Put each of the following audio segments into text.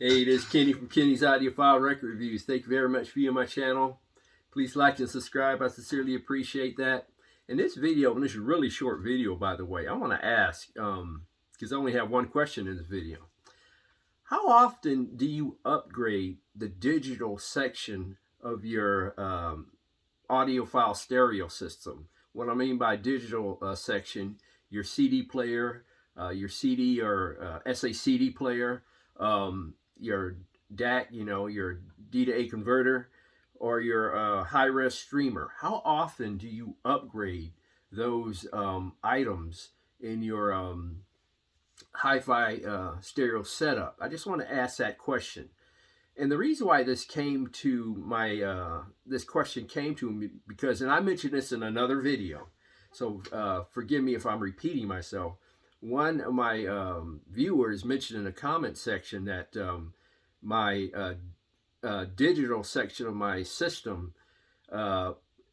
Hey, this is Kenny from Kenny's Audiophile Record Reviews. Thank you very much for viewing my channel. Please like and subscribe. I sincerely appreciate that. In this video, and this is a really short video, by the way, I want to ask, because I only have one question in this video. How often do you upgrade the digital section of your audiophile stereo system? What I mean by digital section, your CD player, your CD or SACD player, your DAC, your D to A converter, or your high-res streamer. How often do you upgrade those items in your hi-fi stereo setup? I just want to ask that question. And the reason why this came to my this question came to me because, and I mentioned this in another video, so forgive me if I'm repeating myself. One of my viewers mentioned in the comment section that my digital section of my system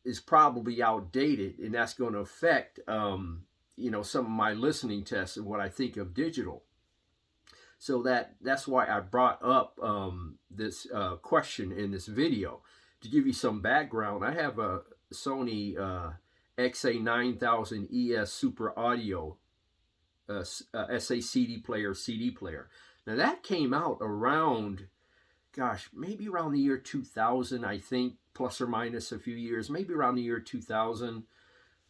is probably outdated, and that's going to affect some of my listening tests and what I think of digital. So that's why I brought up this question in this video. To give you some background, I have a Sony XA9000 ES Super Audio SACD player, CD player. Now that came out around, gosh, maybe around the year 2000, I think, plus or minus a few years, maybe around the year 2000.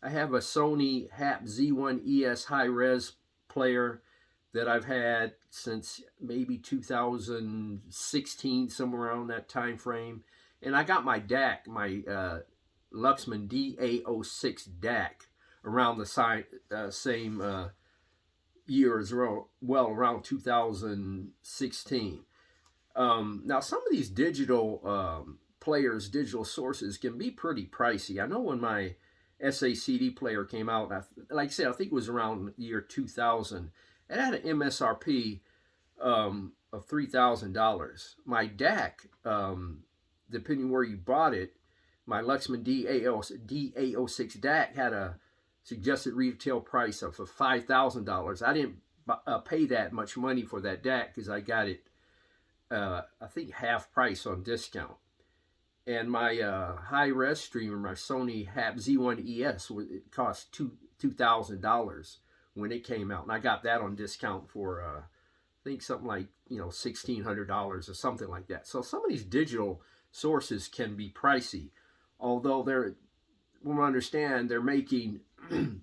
I have a Sony HAP Z1 ES high-res player that I've had since maybe 2016, somewhere around that time frame. And I got my DAC, my Luxman DA06 DAC, around the same year as well, around 2016. Now, some of these digital players, digital sources can be pretty pricey. I know when my SACD player came out, like I said, I think it was around the year 2000. It had an MSRP of $3,000. My DAC, depending where you bought it, my Luxman DA06 DAC had a suggested retail price of $5,000. I didn't pay that much money for that DAC because I got it, I think, half price on discount. And my high-res streamer, my Sony HAP Z1 ES, it cost $2,000 when it came out, and I got that on discount for I think something like $1,600 or something like that. So some of these digital sources can be pricey, although we'll understand they're making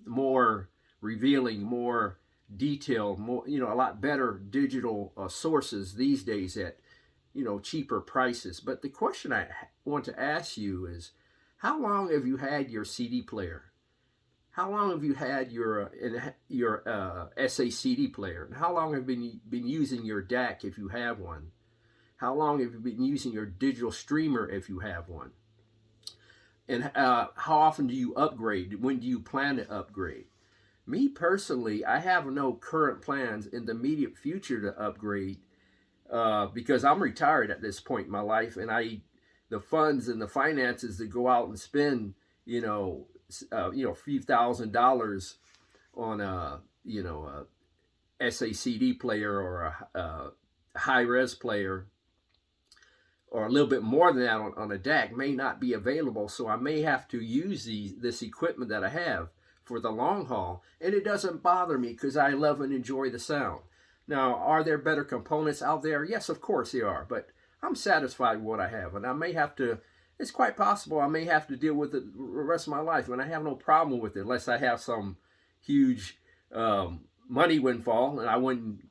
more revealing, more detailed, more a lot better digital sources these days at cheaper prices. But the question I want to ask you is, how long have you had your CD player? How long have you had your SACD player? And how long have you been using your DAC if you have one? How long have you been using your digital streamer if you have one? And how often do you upgrade? When do you plan to upgrade? Me personally, I have no current plans in the immediate future to upgrade because I'm retired at this point in my life, and the funds and the finances to go out and spend a few $1,000s on a SACD player or a high-res player, or a little bit more than that on a DAC, may not be available. So I may have to use this equipment that I have for the long haul, and it doesn't bother me because I love and enjoy the sound. Now, are there better components out there? Yes, of course there are, but I'm satisfied with what I have, and I may have to, it's quite possible I may have to deal with it the rest of my life, and I have no problem with it unless I have some huge money windfall, and I wouldn't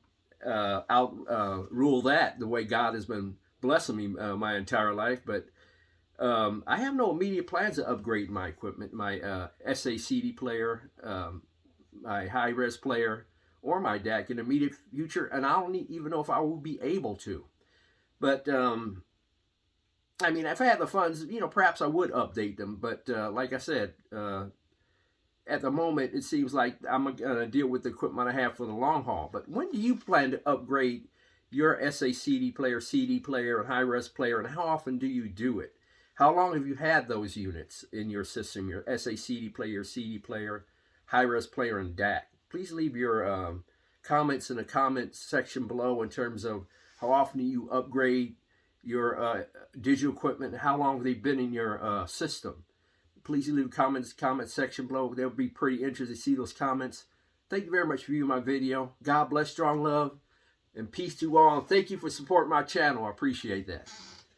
rule that the way God has been blessing me my entire life. But I have no immediate plans to upgrade my equipment, my SACD player, my high-res player, or my DAC in the immediate future, and I don't even know if I will be able to. But I mean, if I had the funds, perhaps I would update them. But like I said, at the moment, it seems like I'm going to deal with the equipment I have for the long haul. But when do you plan to upgrade your SACD player, CD player, and high-res player, and how often do you do it? How long have you had those units in your system, your SACD player, CD player, high-res player, and DAC? Please leave your comments in the comments section below in terms of How often do you upgrade your digital equipment? How long have they been in your system? Please leave comments comment section below. They'll be pretty interested to see those comments. Thank you very much for viewing my video. God bless, strong love, and peace to all. And thank you for supporting my channel. I appreciate that.